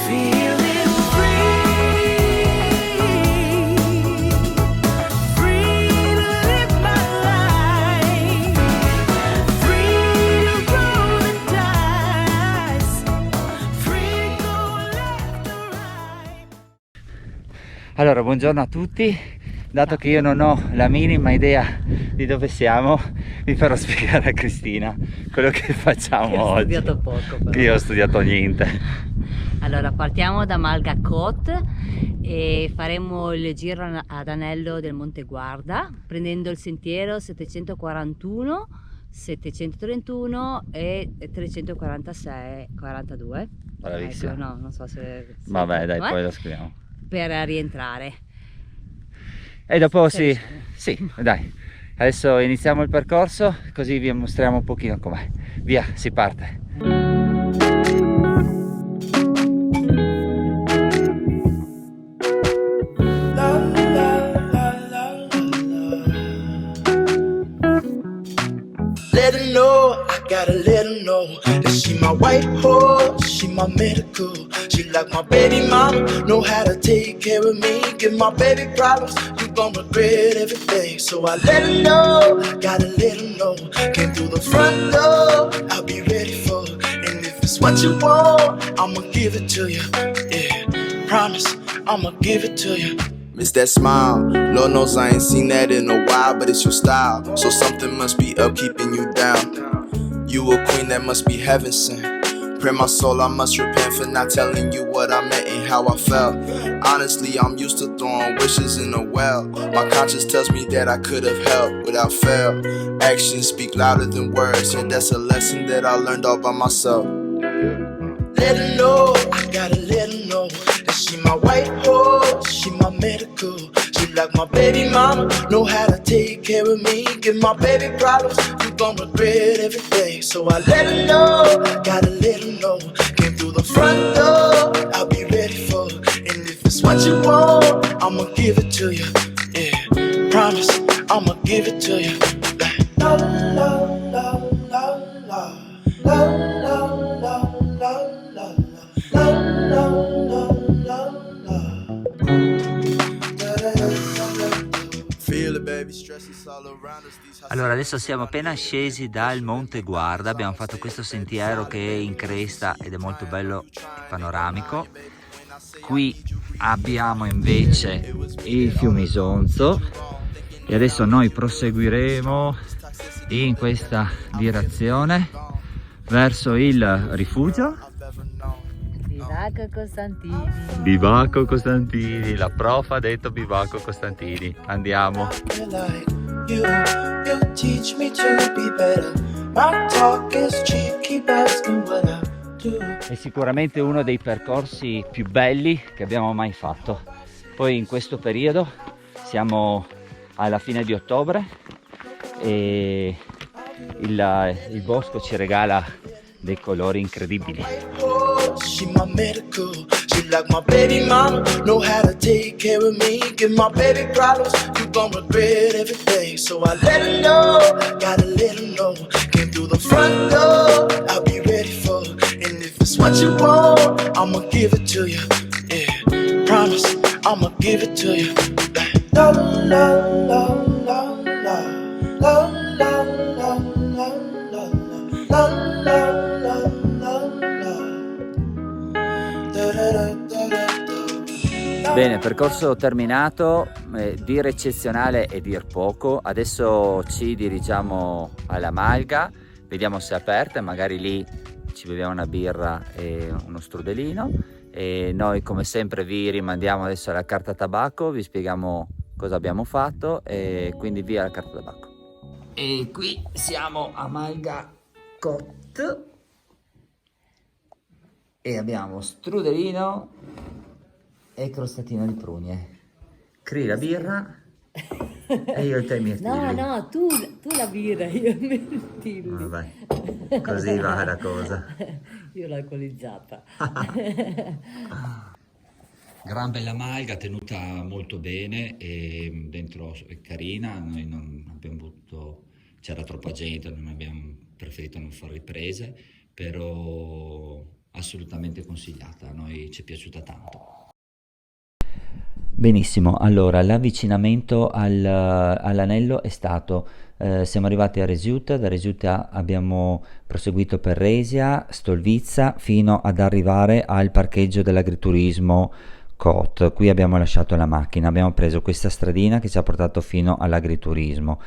Feeling free, free to live my life, free to roll the dice, free to go left or right. Allora, buongiorno a tutti. Dato che io non ho la minima idea di dove siamo, vi farò spiegare a Cristina quello che facciamo Io ho oggi. studiato poco però. Io ho studiato niente. Allora partiamo da Malgacot e faremo il giro ad anello del Monte Guarda prendendo il sentiero 741, 731 e 346 42. Bravissima. Ecco, no, non so se Vabbè, dai, vai. poi lo scriviamo. Per rientrare. E dopo Se sì, dai. Adesso iniziamo il percorso, così vi mostriamo un pochino com'è. Via, si parte. Let her know, I gotta let her know that she my white horse, she my medical. She like my baby mama, know how to take care of me. Give my baby problems, you gon' regret everything. So I let her know, gotta let her know. Came through the front door, I'll be ready for her. And if it's what you want, I'ma give it to you. Yeah, promise, I'ma give it to you. Miss that smile, Lord knows I ain't seen that in a while, but it's your style, so something must be up keeping you down. You a queen that must be heaven sent. Pray my soul, I must repent for not telling you what I meant and how I felt. Honestly, I'm used to throwing wishes in a well. My conscience tells me that I could have helped without fail. Actions speak louder than words, and that's a lesson that I learned all by myself. Let her know, I gotta let her know that she my white horse, she my medical. She like my baby mama, know how to take care of me. Give my baby problems, you gon' regret everything. So I let her know, gotta let her know. Came through the front door, I'll be ready for her. And if it's what you want, I'ma give it to you. Yeah, promise, I'ma give it to you. La la la la la la la la la. Allora, adesso siamo appena scesi dal Monte Guarda, abbiamo fatto questo sentiero che è in cresta ed è molto bello e panoramico. Qui abbiamo invece il fiume Isonzo e adesso noi proseguiremo in questa direzione verso il rifugio Bivacco Costantini. Bivacco Costantini, la prof ha detto Bivacco Costantini. Andiamo. You teach me to be better. My talk is cheap, keep asking what I do. È sicuramente uno dei percorsi più belli che abbiamo mai fatto. Poi in questo periodo siamo alla fine di ottobre e il bosco ci regala dei colori incredibili. She my medical. She like my baby mama, know how to take care of me. Give my baby problems, you gon' regret everything. So I let her know, gotta let her know. Came through the front door, I'll be ready for her. And if it's what you want, I'ma give it to you. Yeah, promise, I'ma give it to you. La la la la la la la la la la la. Bene, percorso terminato, dir eccezionale e dir poco. Adesso ci dirigiamo alla Malga, vediamo se è aperta, magari lì ci beviamo una birra e uno strudelino. E noi come sempre vi rimandiamo adesso alla carta tabacco, vi spieghiamo cosa abbiamo fatto e quindi via la carta tabacco. E qui siamo a Malgacot e abbiamo strudelino e crostatina di prugne. Cri la birra e io il tè mirtilli. No, tu la birra, io il mirtilli. Vabbè, così va la cosa. Io l'alcolizzata. Gran bella malga, tenuta molto bene e dentro è carina. Noi non abbiamo voluto c'era troppa gente, non abbiamo preferito non fare riprese, però assolutamente consigliata, a noi ci è piaciuta tanto. Benissimo, allora l'avvicinamento all'anello è stato, siamo arrivati a Resiuta, da Resiuta abbiamo proseguito per Resia, Stolvizza, fino ad arrivare al parcheggio dell'agriturismo Cot. Qui abbiamo lasciato la macchina, abbiamo preso questa stradina che ci ha portato fino all'agriturismo.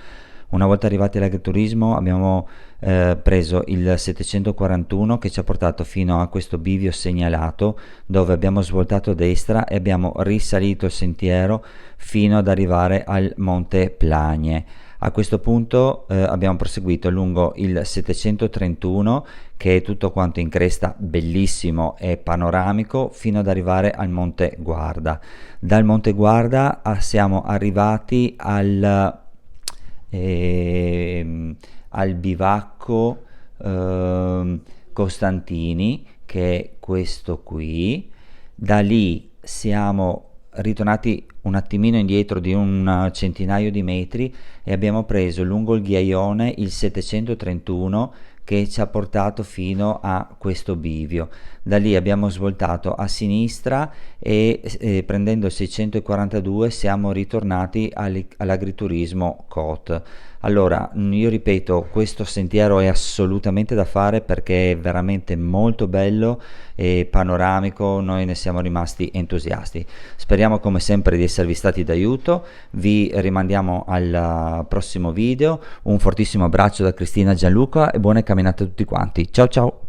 Una volta arrivati all'agriturismo abbiamo preso il 741 che ci ha portato fino a questo bivio segnalato, dove abbiamo svoltato a destra e abbiamo risalito il sentiero fino ad arrivare al Monte Plagne. A questo punto abbiamo proseguito lungo il 731, che è tutto quanto in cresta, bellissimo e panoramico, fino ad arrivare al Monte Guarda. Dal Monte Guarda siamo arrivati al bivacco Costantini, che è questo qui. Da lì siamo ritornati un attimino indietro di un centinaio di metri e abbiamo preso lungo il ghiaione il 731 che ci ha portato fino a questo bivio. Da lì abbiamo svoltato a sinistra e prendendo il 642 siamo ritornati all'agriturismo Cot. Allora, io ripeto, questo sentiero è assolutamente da fare perché è veramente molto bello e panoramico, noi ne siamo rimasti entusiasti. Speriamo come sempre di esservi stati d'aiuto, vi rimandiamo al prossimo video, un fortissimo abbraccio da Cristina e Gianluca e buone camminate a tutti quanti, ciao ciao!